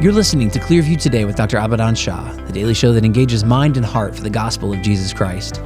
You're listening to Clearview Today with Dr. Abadan Shah, the daily show that engages mind and heart for the gospel of Jesus Christ.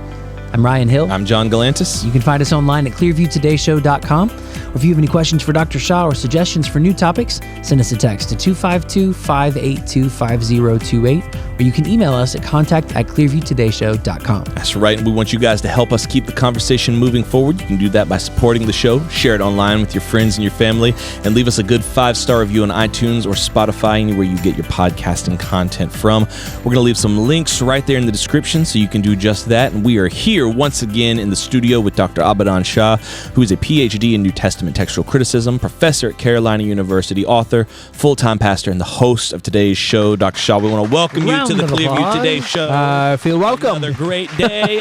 I'm Ryan Hill. I'm John Galantis. You can find us online at clearviewtodayshow.com. Or if you have any questions for Dr. Shah or suggestions for new topics, send us a text to 252-582-5028, or you can email us at contact@clearviewtodayshow.com. That's right. We want you guys to help us keep the conversation moving forward. You can do that by supporting the show, share it online with your friends and your family, and leave us a good 5-star review on iTunes or Spotify, anywhere you get your podcasting content from. We're going to leave some links right there in the description so you can do just that. And we are here once again in the studio with Dr. Abadan Shah, who is a PhD in New Testament textual criticism, professor at Carolina University, author, full-time pastor, and the host of today's show. Dr. Shah, we want to welcome you to the Clearview Today show. I feel welcome. Another great day,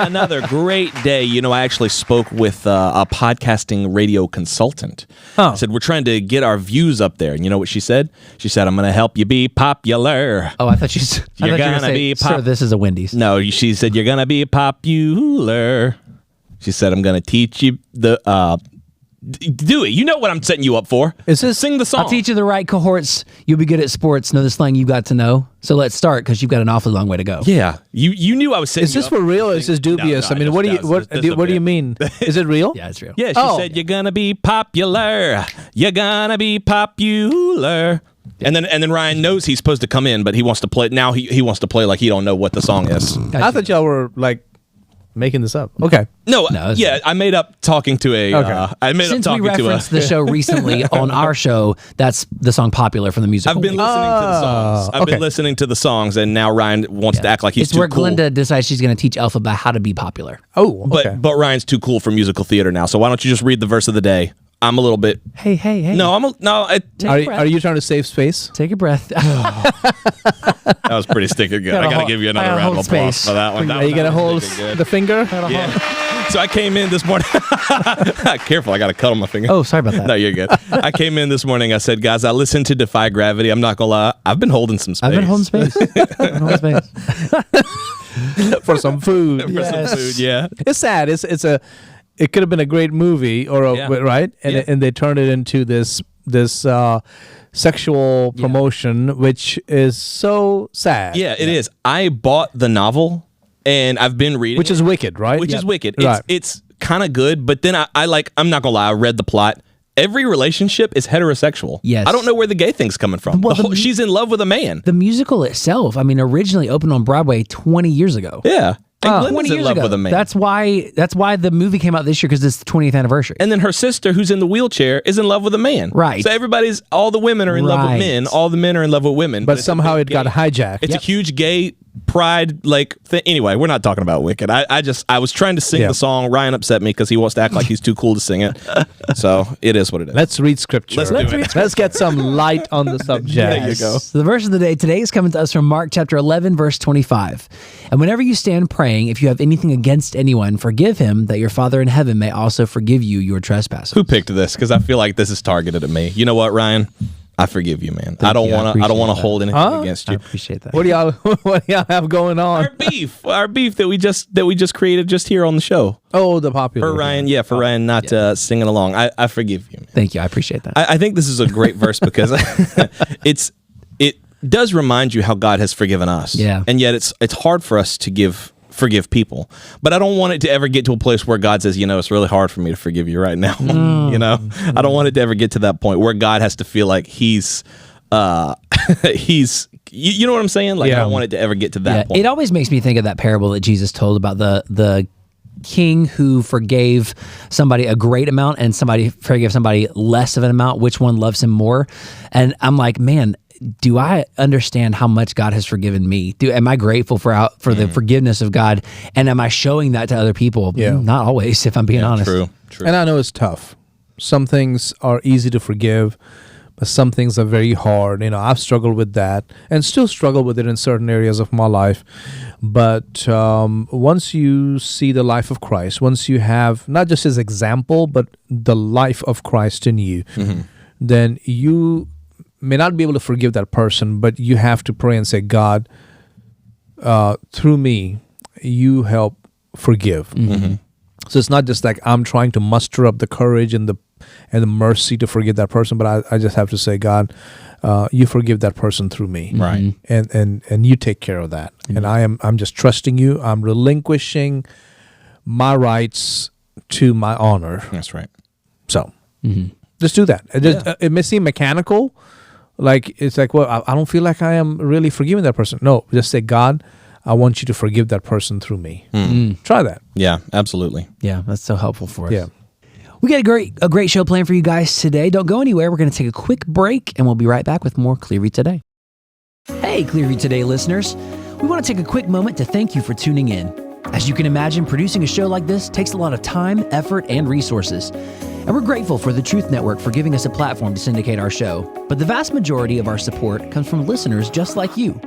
You know, I actually spoke with a podcasting radio consultant. I said, we're trying to get our views up there. And you know what she said? She said, I'm going to help you be popular. Oh, I thought you said, You're going to be sir, this is a Wendy's. No, she said, you're going to be popular. She said, I'm going to teach you the... do it. You know what I'm setting you up for. Sing the song. I'll teach you the right cohorts. You'll be good at sports. Know the slang you've got to know. So let's start, because you've got an awfully long way to go. Yeah. You knew I was setting Is this for real or is this dubious? No, I mean, what do you mean? Is it real? Yeah, it's real. Yeah, she said, you're going to be popular. You're going to be popular. Yeah. And then Ryan knows he's supposed to come in, but he wants to play. Now he wants to play like he don't know what the song is. I thought y'all were like making this up. Okay. No, I made up talking to a... Since we referenced the show recently on our show, that's the song Popular from the musical. I've been listening to the songs. I've been listening to the songs, and now Ryan wants to act like he's too cool. It's where Glenda decides she's going to teach Elpha about how to be popular. Oh, okay. But Ryan's too cool for musical theater now, so why don't you just read the verse of the day? I'm a little bit... Hey. No, Are you trying to save space? Take a breath. That was pretty sticking good. I got to give you another round of applause for that one. Are you going to hold the finger? Yeah. So I came in this morning. Careful, I got a cut on my finger. Oh, sorry about that. No, you're good. I came in this morning. I said, guys, I listened to Defy Gravity. I'm not going to lie. I've been holding some space. For some food. Some food, yeah. It's sad. It could have been a great movie, right? And they turned it into this sexual promotion, which is so sad. Yeah, it is. I bought the novel, and I've been reading Which is wicked, right? Which is wicked. It's kind of good, but then I'm not gonna lie, I read the plot. Every relationship is heterosexual. Yes. I don't know where the gay thing's coming from. Well, she's in love with a man. The musical itself, I mean, originally opened on Broadway 20 years ago. Yeah. And 20 Glenda's in years love ago. with a man. That's why the movie came out this year, because it's the 20th anniversary. And then her sister, who's in the wheelchair, is in love with a man. Right. So all the women are in love with men. All the men are in love with women. But somehow it got hijacked. It's a huge gay pride thing. Anyway, we're not talking about Wicked. I was trying to sing the song. Ryan upset me because he wants to act like he's too cool to sing it. So it is what it is. Let's read scripture. Let's get some light on the subject. There you go. So the verse of the day today is coming to us from Mark chapter 11, verse 25. And whenever you stand praying, if you have anything against anyone, forgive him, that your Father in heaven may also forgive you your trespasses. Who picked this? Because I feel like this is targeted at me. You know what, Ryan? I forgive you, man. I don't want to hold anything against you. I appreciate that. What do y'all have going on? Our beef that we just created just here on the show. Oh, the popular. For Ryan, for Ryan not singing along. I forgive you, man. Thank you. I appreciate that. I think this is a great verse because it does remind you how God has forgiven us. Yeah. And yet it's hard for us to forgive people. But I don't want it to ever get to a place where God says, it's really hard for me to forgive you right now. I don't want it to ever get to that point where God has to feel like he's you know what I'm saying? I don't want it to ever get to that point. It always makes me think of that parable that Jesus told about the king who forgave somebody a great amount and somebody forgave somebody less of an amount. Which one loves him more? And I'm like, man, do I understand how much God has forgiven me? Am I grateful for the forgiveness of God? And am I showing that to other people? Yeah. Not always, if I'm being honest. True. And I know it's tough. Some things are easy to forgive, but some things are very hard. I've struggled with that and still struggle with it in certain areas of my life. But once you see the life of Christ, once you have not just his example, but the life of Christ in you, then you may not be able to forgive that person, but you have to pray and say, God, through me, you help forgive. So it's not just like I'm trying to muster up the courage and the and the mercy to forgive that person. But I just have to say, God, you forgive that person through me, Right. And you take care of that. And I'm just trusting you. I'm relinquishing my rights to my honor. That's right. So just do that. It may seem mechanical, like it's like, well, I don't feel like I am really forgiving that person. No, just say, God, I want you to forgive that person through me. Try that. Yeah, absolutely. Yeah, that's so helpful for us. Yeah. We got a great show planned for you guys today. Don't go anywhere. We're going to take a quick break, and we'll be right back with more Clearview Today. Hey, Clearview Today listeners. We want to take a quick moment to thank you for tuning in. As you can imagine, producing a show like this takes a lot of time, effort, and resources. And we're grateful for the Truth Network for giving us a platform to syndicate our show. But the vast majority of our support comes from listeners just like you.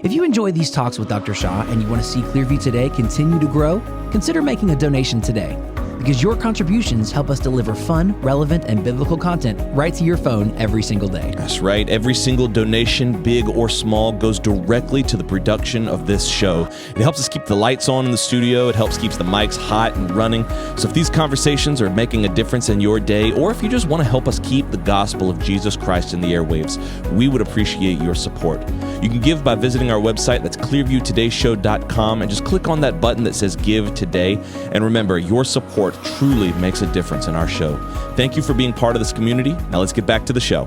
If you enjoy these talks with Dr. Shah and you want to see Clearview Today continue to grow, consider making a donation today, because your contributions help us deliver fun, relevant, and biblical content right to your phone every single day. That's right. Every single donation, big or small, goes directly to the production of this show. It helps us keep the lights on in the studio. It helps keep the mics hot and running. So if these conversations are making a difference in your day, or if you just want to help us keep the gospel of Jesus Christ in the airwaves, we would appreciate your support. You can give by visiting our website. That's clearviewtodayshow.com, and just click on that button that says Give Today. And remember, your support truly makes a difference in our show. Thank you for being part of this community. Now let's get back to the show.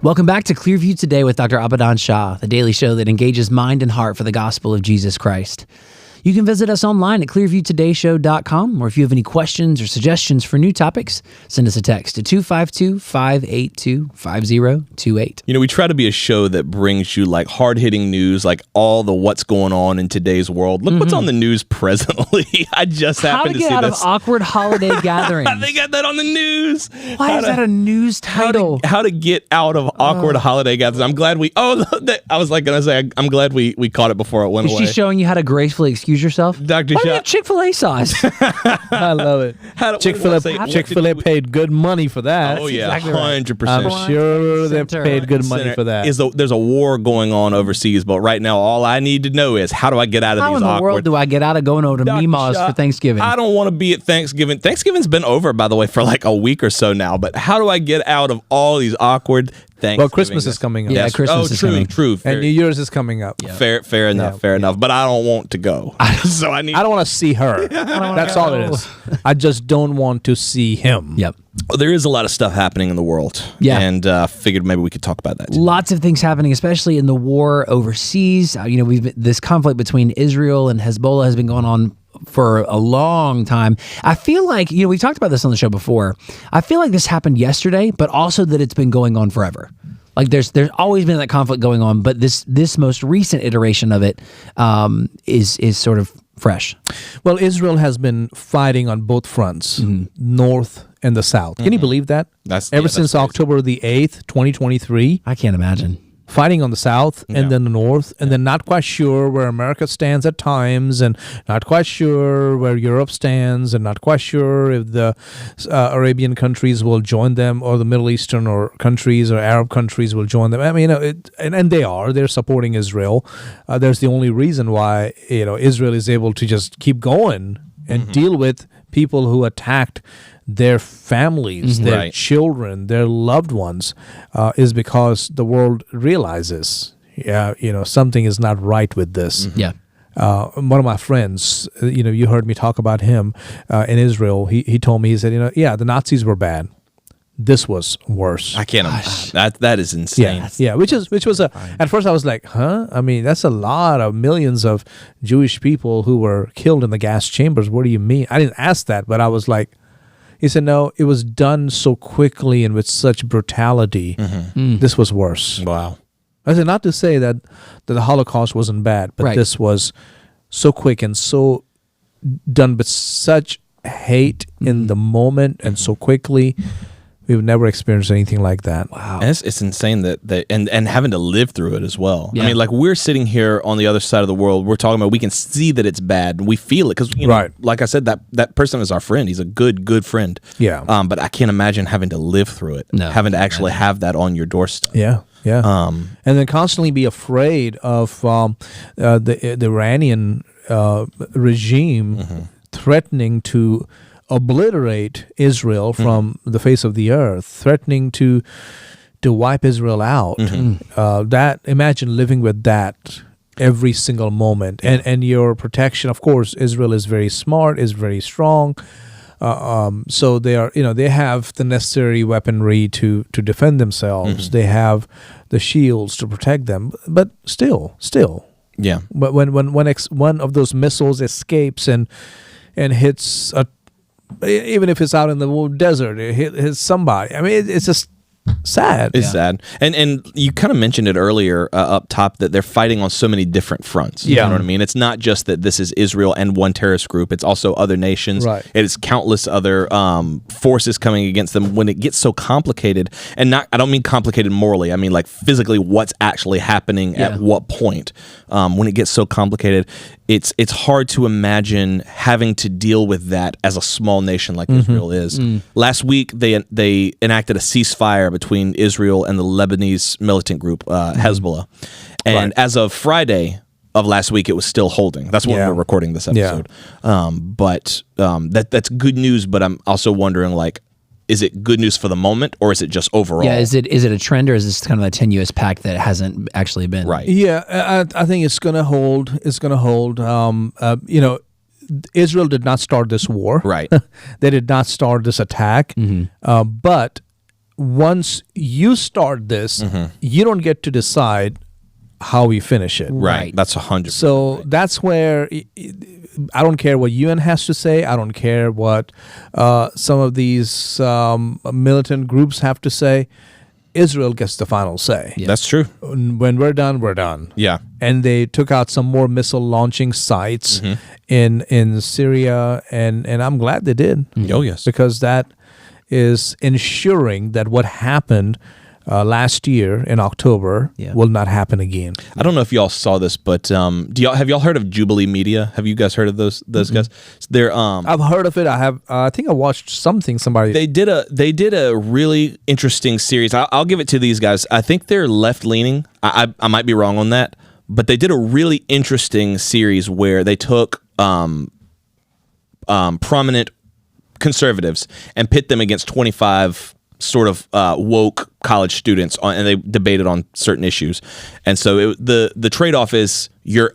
Welcome back to Clearview Today with Dr. Abadan Shah, the daily show that engages mind and heart for the gospel of Jesus Christ. You can visit us online at clearviewtodayshow.com, or if you have any questions or suggestions for new topics, send us a text to 252-582-5028. You know, we try to be a show that brings you like hard-hitting news, like all the what's going on in today's world. Look what's on the news presently. I just happened to see this. How to get out of awkward holiday gatherings. They got that on the news. Why is that a news title? How to get out of awkward holiday gatherings. I'm glad I was like going to say, I'm glad we caught it before it went away. Is she showing you how to gracefully excuse yourself? Dr. Why do you Shah. have Chick-fil-A sauce? I love it. Chick-fil-A paid good money for that. Oh, yeah, exactly right. 100%. I'm sure they paid good money for that. There's a war going on overseas, but right now all I need to know is how do I get out of How these in the awkward... world do I get out of going over to Dr. Mima's Shah, for Thanksgiving? I don't want to be at Thanksgiving. Thanksgiving's been over, by the way, for like a week or so now, but how do I get out of all these awkward Thanksgiving? Well, Christmas is coming up. Yeah, Christmas is coming. True. And New Year's is coming up. Yeah. Fair enough. But I don't want to go. So I don't want to see her. That's all it is. I just don't want to see him. Yep. Well, there is a lot of stuff happening in the world. Yeah. And figured maybe we could talk about that too. Lots of things happening, especially in the war overseas. This conflict between Israel and Hezbollah has been going on for a long time. I feel like, we talked about this on the show before. I feel like this happened yesterday, but also that it's been going on forever. Like there's always been that conflict going on, but this most recent iteration of it is sort of fresh. Well, Israel has been fighting on both fronts, north and the south. Can you believe that? Ever since crazy. October the 8th, 2023. I can't imagine. Fighting on the south and then the north, and then not quite sure where America stands at times, and not quite sure where Europe stands, and not quite sure if the Arabian countries will join them, or the Middle Eastern or countries or Arab countries will join them. I mean, and they're supporting Israel. There's the only reason why Israel is able to just keep going and deal with people who attacked their families, their children, their loved ones, is because the world realizes, something is not right with this. Yeah. One of my friends, you heard me talk about him in Israel. He told me, he said, the Nazis were bad. This was worse. I can't imagine. That is insane. Yeah. Which was at first I was like, huh? I mean, that's a lot of millions of Jewish people who were killed in the gas chambers. What do you mean? I didn't ask that, but I was like, he said, no, it was done so quickly and with such brutality. This was worse. Wow. I said, not to say that the Holocaust wasn't bad, but this was so quick and so done with such hate in the moment and so quickly. We've never experienced anything like that. Wow. And it's insane that and having to live through it as well. Yeah. I mean, like we're sitting here on the other side of the world. We're talking about, we can see that it's bad and we feel it because, like I said, that person is our friend. He's a good friend. Yeah. But I can't imagine having to live through it. No. Having to actually have that on your doorstep. Yeah. And then constantly be afraid of the Iranian regime threatening to obliterate Israel from the face of the earth, threatening to wipe Israel out. That imagine living with that every single moment, and your protection. Of course, Israel is very smart, is very strong. So they are, they have the necessary weaponry to defend themselves. They have the shields to protect them. But still, Yeah. But when one of those missiles escapes and hits even if it's out in the desert, it hits somebody. I mean, it's just sad. It's sad. And you kind of mentioned it earlier up top that they're fighting on so many different fronts. You know what I mean? It's not just that this is Israel and one terrorist group. It's also other nations. Right. It's countless other forces coming against them. When it gets so complicated, and I don't mean complicated morally, I mean like physically what's actually happening at what point. When it gets so complicated, it's hard to imagine having to deal with that as a small nation like Israel is. Last week, they enacted a ceasefire between Israel and the Lebanese militant group Hezbollah, and as of Friday of last week, it was still holding. That's when we're recording this episode. But that's good news. But I'm also wondering, like, is it good news for the moment, or is it just overall? Yeah, is it a trend, or is this kind of a tenuous pact that hasn't actually been? Right. Yeah, I think it's going to hold. It's going to hold. Israel did not start this war. Right. They did not start this attack. But once you start this, you don't get to decide how we finish it. Right. That's 100%. So that's where I don't care what UN has to say. I don't care what some of these militant groups have to say. Israel gets the final say. Yeah. That's true. When we're done, we're done. Yeah. And they took out some more missile launching sites in Syria, and I'm glad they did. Oh, yes. Because that is ensuring that what happened last year in October will not happen again. I don't know if y'all saw this, but have y'all heard of Jubilee Media? Have you guys heard of those guys? They're I've heard of it. I have. I think I watched something. Somebody they did a really interesting series. I'll give it to these guys. I think they're left leaning. I might be wrong on that, but they did a really interesting series where they took prominent conservatives and pit them against 25 sort of woke college students and they debated on certain issues. And so the trade-off is you're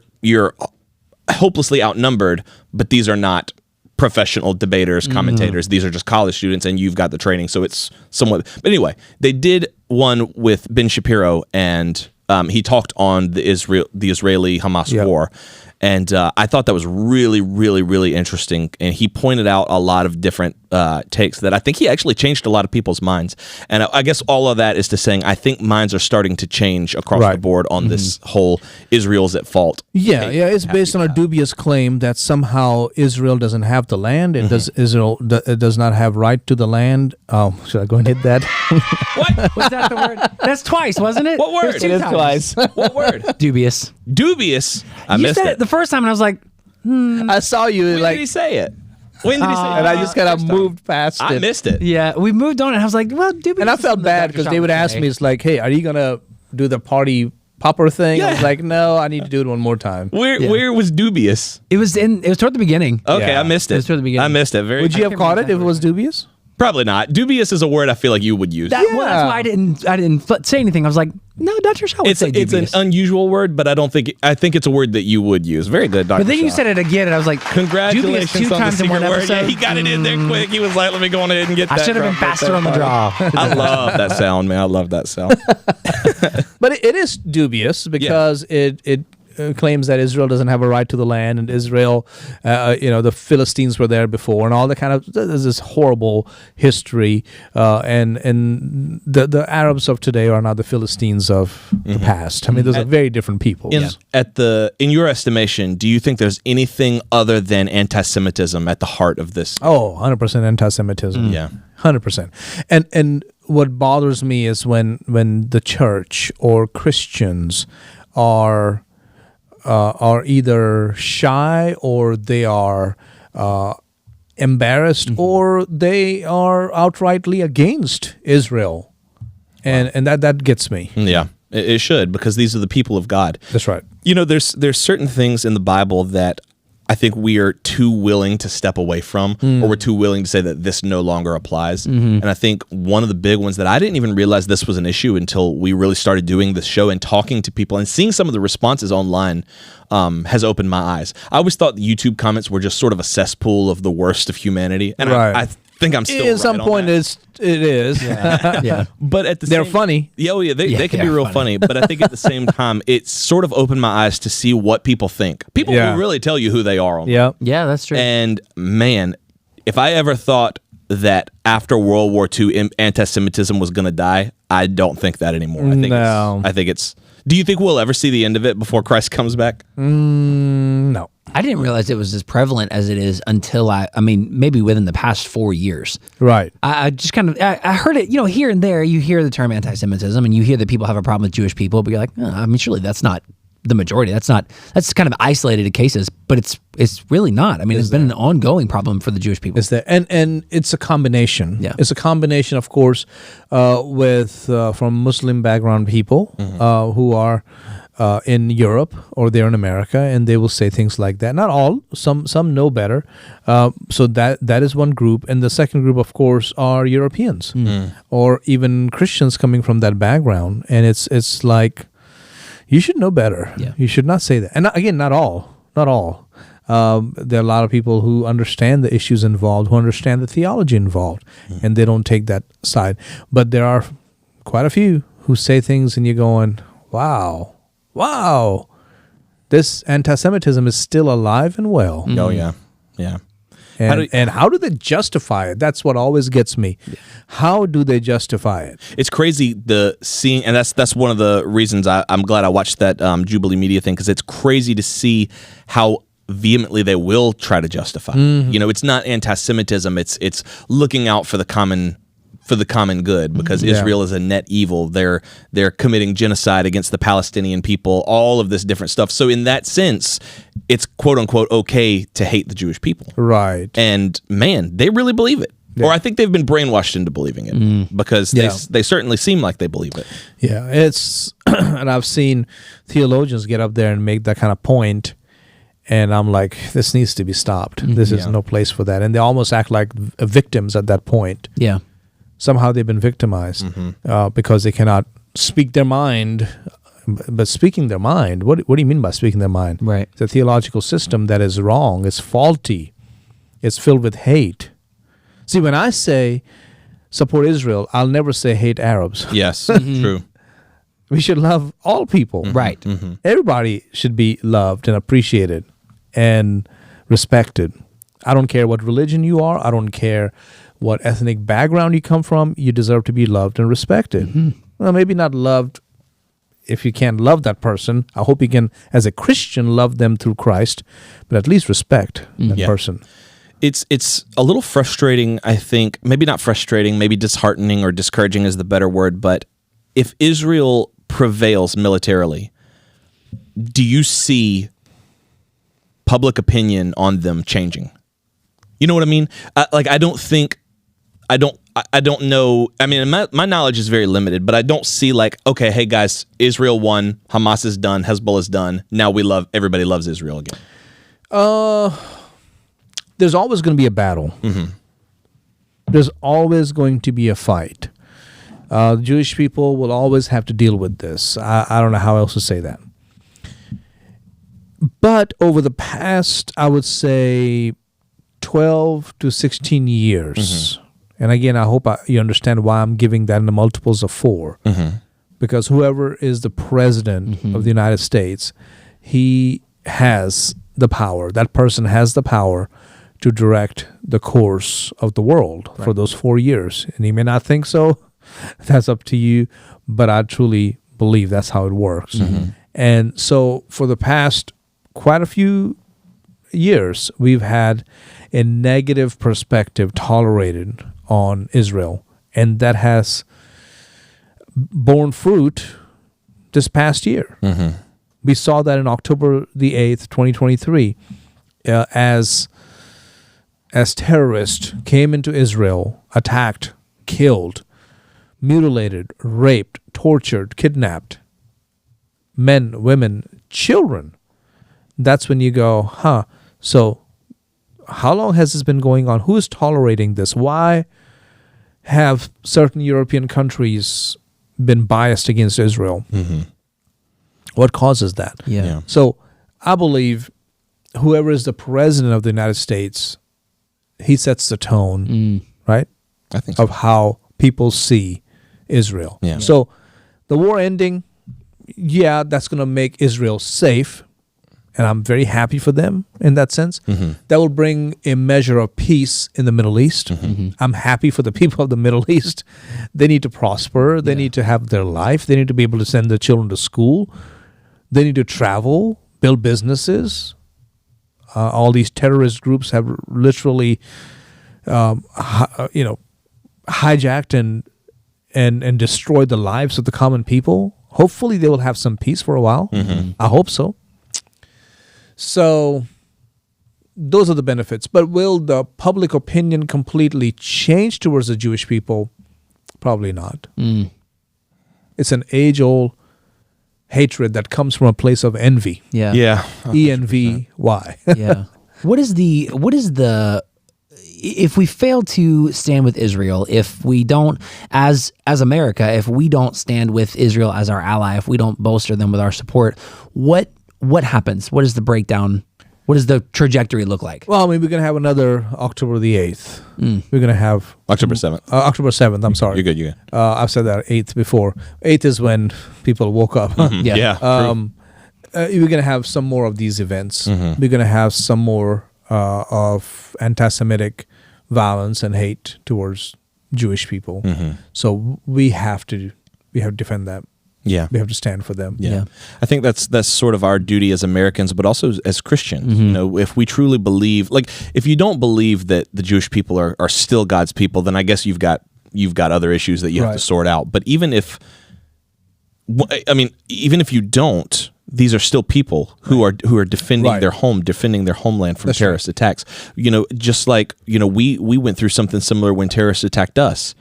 hopelessly outnumbered, but these are not professional debaters, commentators. These are just college students, and you've got the training. So it's somewhat. But anyway, they did one with Ben Shapiro, and he talked on the Israeli-Hamas war. And I thought that was really, really, really interesting. And he pointed out a lot of different takes that I think he actually changed a lot of people's minds. And I guess all of that is to saying I think minds are starting to change across the board on this whole Israel's at fault. Yeah, it's based on a dubious claim that somehow Israel doesn't have the land. It Israel does not have right to the land. Oh, should I go and hit that? What? Was that the word? That's twice, wasn't it? What word? It is twice. What word? Dubious. Dubious. I You missed said it. the first time, and I was like, I saw you When like, did he say it? When did he say it? and I just kind of moved past I it. missed it. yeah, we moved on, and I was like, well, dubious. And I is felt something bad Dr. because Shah they would say. ask me, it's like, hey, are you going to do the party popper thing? I was Yeah. like, no, I need to do it one more time. Where was dubious? It was toward the beginning. Okay, Yeah. I missed it. It was toward the beginning. I missed it. Very. Would you have can't caught it remember if it was dubious? Probably not. Dubious is a word I feel like you would use. Well, that's why I didn't say anything. I was like, no, Dr. Shaw would It's say an dubious. unusual word, but I think it's a word that you would use. Very good, Dr. But then you Shaw. said it again, and I was like, Congratulations dubious 2 on the times in one secret word. episode. Yeah, he got it in there quick. He was like, let me go on ahead and get I that. should have been drop right faster there. on the draw. I love that sound, man. I love that sound. But it is dubious because it claims that Israel doesn't have a right to the land, and Israel, the Philistines were there before, and all the kind of there's this horrible history, and the Arabs of today are not the Philistines of the past. I mean, those are very different people. In your estimation, do you think there's anything other than anti-Semitism at the heart of this? Oh, 100% anti-Semitism. Yeah. 100%. And what bothers me is when the church or Christians are either shy or they are embarrassed or they are outrightly against Israel. And that gets me. Yeah, it should, because these are the people of God. That's right. You know, there's certain things in the Bible that I think we are too willing to step away from, or we're too willing to say that this no longer applies. And I think one of the big ones that I didn't even realize this was an issue until we really started doing this show and talking to people and seeing some of the responses online has opened my eyes. I always thought the YouTube comments were just sort of a cesspool of the worst of humanity. And I think I'm still at some point it is. Yeah. But at the they're same, funny. Yeah, oh yeah, they can be real funny. But I think at the same time, it's sort of opened my eyes to see what people think. People will really tell you who they are. Yeah, Yeah, that's true. And man, if I ever thought that after World War II anti-Semitism was going to die, I don't think that anymore. I think it's. Do you think we'll ever see the end of it before Christ comes back? No. I didn't realize it was as prevalent as it is until I mean, maybe within the past 4 years. Right. I just kind of, I heard it, here and there, you hear the term anti-Semitism and you hear that people have a problem with Jewish people, but you're like, I mean, surely that's not the majority. That's kind of isolated cases, but it's really not. I mean, it's been an ongoing problem for the Jewish people. Is there? And it's a combination. Yeah. It's a combination, of course, from Muslim background people who are in Europe or they're in America, and they will say things like that. Not all. Some know better. So that is one group, and the second group, of course, are Europeans or even Christians coming from that background, and it's like. You should know better. Yeah. You should not say that. And again, not all. There are a lot of people who understand the issues involved, who understand the theology involved, and they don't take that side. But there are quite a few who say things and you're going, wow, this anti-Semitism is still alive and well. Oh, yeah. Yeah. And how do they justify it? That's what always gets me. Yeah. How do they justify it? It's crazy seeing, and that's one of the reasons I'm glad I watched that Jubilee Media thing, because it's crazy to see how vehemently they will try to justify. It's not anti-Semitism. It's looking out for the common good, because Israel is a net evil. They're committing genocide against the Palestinian people, all of this different stuff. So in that sense, it's quote unquote okay to hate the Jewish people. Right. And man, they really believe it. Yeah. Or I think they've been brainwashed into believing it because they certainly seem like they believe it. Yeah, it's and I've seen theologians get up there and make that kind of point, and I'm like, this needs to be stopped. This is no place for that. And they almost act like victims at that point. Yeah. Somehow they've been victimized because they cannot speak their mind. But speaking their mind, what do you mean by speaking their mind? Right. It's a theological system that is wrong. It's faulty. It's filled with hate. See, when I say support Israel, I'll never say hate Arabs. Yes, true. We should love all people. Right. Everybody should be loved and appreciated and respected. I don't care what religion you are. I don't care what ethnic background you come from. You deserve to be loved and respected. Well, maybe not loved if you can't love that person. I hope you can, as a Christian, love them through Christ, but at least respect that person. It's a little frustrating, I think. Maybe not frustrating, maybe disheartening or discouraging is the better word, but if Israel prevails militarily, do you see public opinion on them changing? You know what I mean? I don't know. I mean, my knowledge is very limited, but I don't see okay, hey guys, Israel won, Hamas is done, Hezbollah is done. Now everybody loves Israel again. There's always going to be a battle. There's always going to be a fight. The Jewish people will always have to deal with this. I don't know how else to say that. But over the past, I would say, 12 to 16 years, and again, I hope you understand why I'm giving that in the multiples of 4, because whoever is the president of the United States, he has the power. That person has the power to direct the course of the world for those 4 years. And he may not think so. That's up to you. But I truly believe that's how it works. And so for the past quite a few years, we've had a negative perspective tolerated on Israel. And that has borne fruit this past year. We saw that in October the 8th, 2023, as terrorists came into Israel, attacked, killed, mutilated, raped, tortured, kidnapped men, women, children. That's when you go, So how long has this been going on? Who is tolerating this? Why have certain European countries been biased against Israel? What causes that? Yeah. So I believe whoever is the president of the United States, he sets the tone, right, I think so. of how people see Israel. Yeah. So the war ending, yeah, that's going to make Israel safe. And I'm very happy for them in that sense. That will bring a measure of peace in the Middle East. I'm happy for the people of the Middle East. They need to prosper. They need to have their life. They need to be able to send their children to school. They need to travel, build businesses. All these terrorist groups have literally, hijacked and destroyed the lives of the common people. Hopefully, they will have some peace for a while. I hope so. So those are the benefits. But will the public opinion completely change towards the Jewish people? Probably not. It's an age-old hatred that comes from a place of envy. Yeah. Yeah. E-N-V-Y. Yeah. What is the if we fail to stand with Israel, if we don't as America, if we don't stand with Israel as our ally, if we don't bolster them with our support, what happens? What is the breakdown? What does the trajectory look like? Well, I mean, we're going to have another October the 8th. We're going to have October 7th. October 7th, I'm sorry. You're good. You're good. I've said that 8th before. 8th is when people woke up. Yeah. True. We're going to have some more of these events. We're going to have some more of anti-Semitic violence and hate towards Jewish people. So we have to defend that. Yeah. We have to stand for them. Yeah. I think that's sort of our duty as Americans, but also as Christians. You know, if we truly believe, like, if you don't believe that the Jewish people are still God's people, then I guess you've got other issues that you have to sort out. But even if you don't, these are still people who are defending their home, defending their homeland from terrorist attacks. You know, just like, you know, we went through something similar when terrorists attacked us.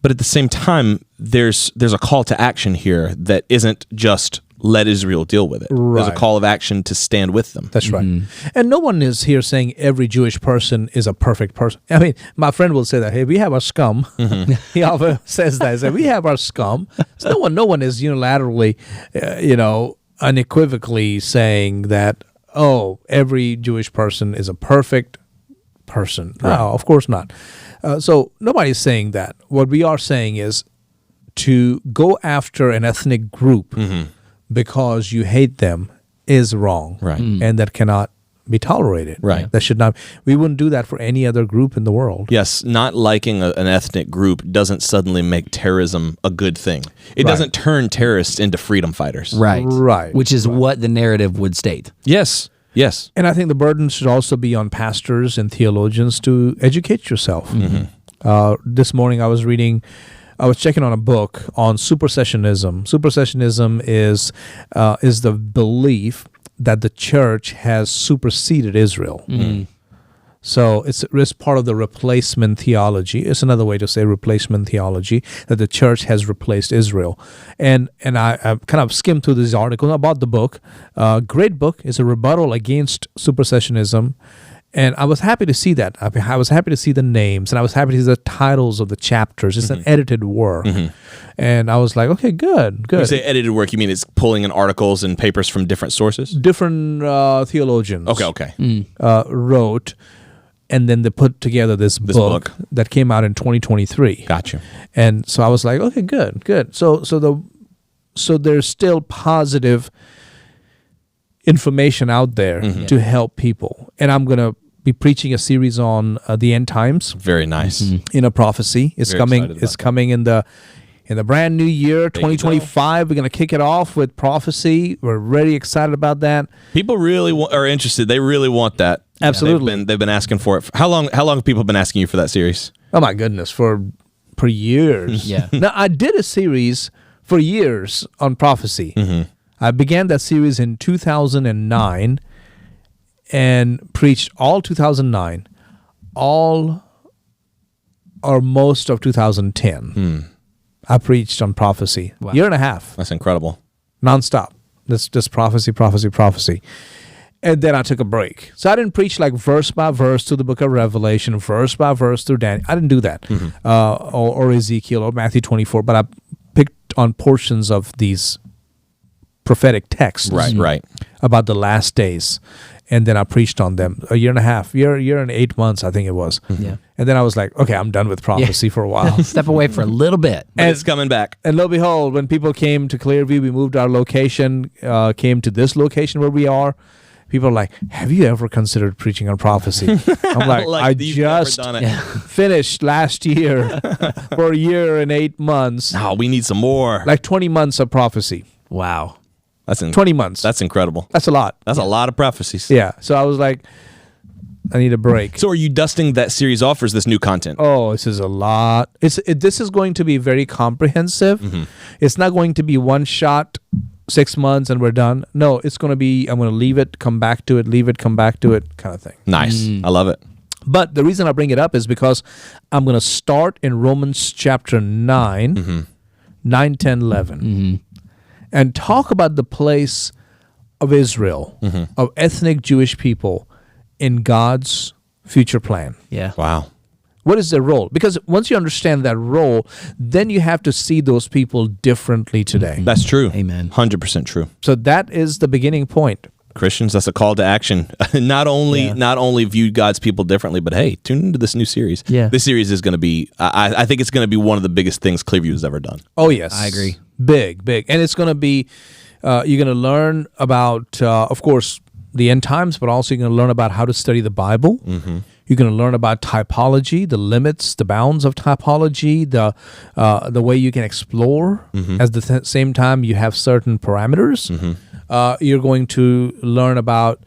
But at the same time, there's a call to action here that isn't just let Israel deal with it. There's a call of action to stand with them. That's right. And no one is here saying every Jewish person is a perfect person. I mean, my friend will say that, hey, we have our scum. He often says that. He says, we have our scum. So no one is unilaterally, unequivocally saying that, oh, every Jewish person is a perfect person. Right. No, of course not. So nobody's saying that. What we are saying is to go after an ethnic group because you hate them is wrong. Right. And that cannot be tolerated. Right. That should not. We wouldn't do that for any other group in the world. Yes, not liking an ethnic group doesn't suddenly make terrorism a good thing. It doesn't turn terrorists into freedom fighters. Right. Right. Which is what the narrative would state. Yes. Yes. And I think the burden should also be on pastors and theologians to educate yourself. This morning I was checking on a book on supersessionism. Supersessionism is the belief that the church has superseded Israel. So it's part of the replacement theology. It's another way to say replacement theology, that the church has replaced Israel. And I kind of skimmed through this article about the book. Great book. It's a rebuttal against supersessionism. And I was happy to see that. I was happy to see the names, and I was happy to see the titles of the chapters. It's an edited work. And I was like, okay, good. When you say edited work, you mean it's pulling in articles and papers from different sources? Different theologians Okay. wrote, and then they put together this book that came out in 2023. Gotcha. And so I was like, okay, good. So there's still positive information out there to help people. And I'm going to be preaching a series on the end times. Very nice. In a prophecy. It's Very coming. excited about It's coming in the brand new year, 2025. We're going to kick it off with prophecy. We're really excited about that. People really are interested. They really want that. Absolutely. They've been asking for it. How long have people been asking you for that series? Oh my goodness, for years. Yeah. Now I did a series for years on prophecy. I began that series in 2009 and preached all 2009, all or most of 2010. I preached on prophecy. Wow. Year and a half, That's incredible. nonstop. Just prophecy. And then I took a break. So I didn't preach like verse by verse through the book of Revelation, verse by verse through Daniel. I didn't do that. Or Ezekiel or Matthew 24, but I picked on portions of these prophetic texts Right. about the last days. And then I preached on them a year and a half, year and 8 months, I think it was. Yeah. And then I was like, okay, I'm done with prophecy for a while. Step away for a little bit. But it's coming back. And lo and behold, when people came to Clearview, we moved our location, came to this location where we are. People are like, have you ever considered preaching on prophecy? I'm like, I you've never just done it. finished last year for a year and 8 months. Oh, we need some more. Like 20 months of prophecy. Wow. That's 20 months. That's incredible. That's a lot. That's a lot of prophecies. Yeah. So I was like, I need a break. So are you dusting that series off, or is this new content? Oh, this is a lot. This is going to be very comprehensive. It's not going to be one shot, 6 months, and we're done. No, it's going to be, I'm going to leave it, come back to it, leave it, come back to it, kind of thing. Nice. I love it. But the reason I bring it up is because I'm going to start in Romans chapter 9, 9, 10, 11, and talk about the place of Israel, of ethnic Jewish people in God's future plan. Yeah. Wow. What is their role? Because once you understand that role, then you have to see those people differently today. That's true. Amen. 100% true. So that is the beginning point. Christians, that's a call to action. Not only view God's people differently, but hey, tune into this new series. Yeah. This series is going to be, I think it's going to be one of the biggest things Clearview has ever done. Oh, yes. I agree. Big. And it's going to be, you're going to learn about, of course, the end times, but also you're going to learn about how to study the Bible. You're going to learn about typology, the limits, the bounds of typology, the way you can explore. At the same time, you have certain parameters. You're going to learn about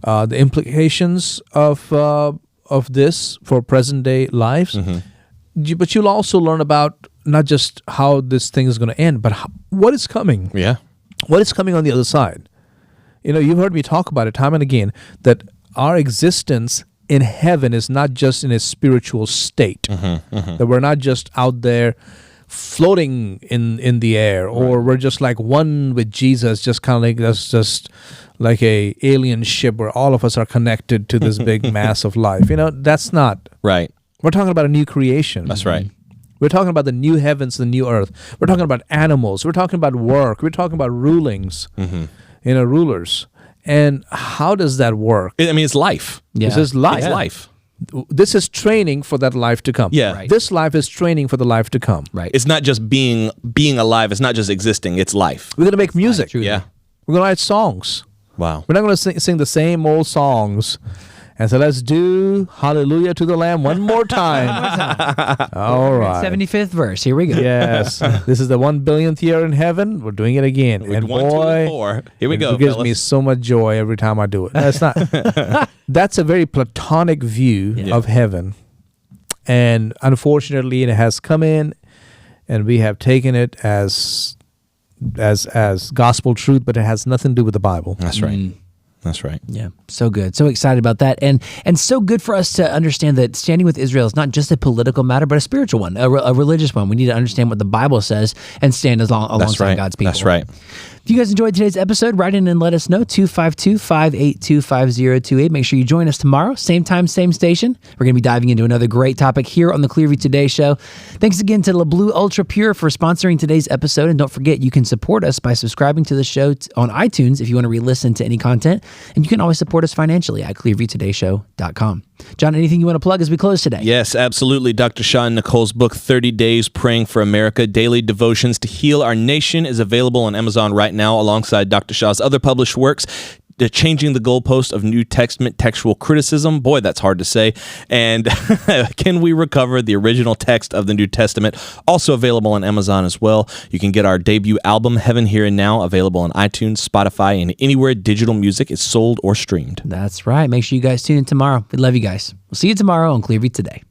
the implications of this for present day lives. But you'll also learn about not just how this thing is going to end, but what is coming. Yeah. What is coming on the other side? You know, you've heard me talk about it time and again, that our existence in heaven is not just in a spiritual state, that we're not just out there floating in the air, or we're just like one with Jesus, just kind of like that's just like a alien ship where all of us are connected to this big mass of life. You know, that's not. Right. We're talking about a new creation. That's right. We're talking about the new heavens, the new earth. We're talking about animals. We're talking about work. We're talking about rulings, rulers. And how does that work? I mean, it's life. Yeah. This is life. It's life. This is training for that life to come. Yeah. Right. This life is training for the life to come. Right. It's not just being alive. It's not just existing. It's life. We're going to make music. Truly. Yeah. We're going to write songs. Wow. We're not going to sing the same old songs. And so let's do Hallelujah to the Lamb one more time. All right. 75th verse. Here we go. Yes. This is the 1 billionth year in heaven. We're doing it again. And 1, 2, boy, and 4. Here we go. it gives me fellas. so much joy every time I do it. That's not. That's a very platonic view of heaven. And unfortunately, it has come in, and we have taken it as gospel truth, but it has nothing to do with the Bible. That's right. That's right. Yeah, so good. So excited about that. And so good for us to understand that standing with Israel is not just a political matter, but a spiritual one, a religious one. We need to understand what the Bible says and stand alongside God's people. That's right. If you guys enjoyed today's episode, write in and let us know, 252-582-5028. Make sure you join us tomorrow, same time, same station. We're going to be diving into another great topic here on the Clearview Today Show. Thanks again to LeBlue Ultra Pure for sponsoring today's episode. And don't forget, you can support us by subscribing to the show on iTunes if you want to re-listen to any content. And you can always support us financially at clearviewtodayshow.com. John, anything you want to plug as we close today? Yes, absolutely. Dr. Shah and Nicole's book, 30 Days Praying for America, Daily Devotions to Heal Our Nation, is available on Amazon right now alongside Dr. Shah's other published works. Changing the Goalpost of New Testament Textual Criticism. Boy, that's hard to say. And Can We Recover the Original Text of the New Testament? Also available on Amazon as well. You can get our debut album, Heaven, Here, and Now, available on iTunes, Spotify, and anywhere digital music is sold or streamed. That's right. Make sure you guys tune in tomorrow. We love you guys. We'll see you tomorrow on Clearview Today.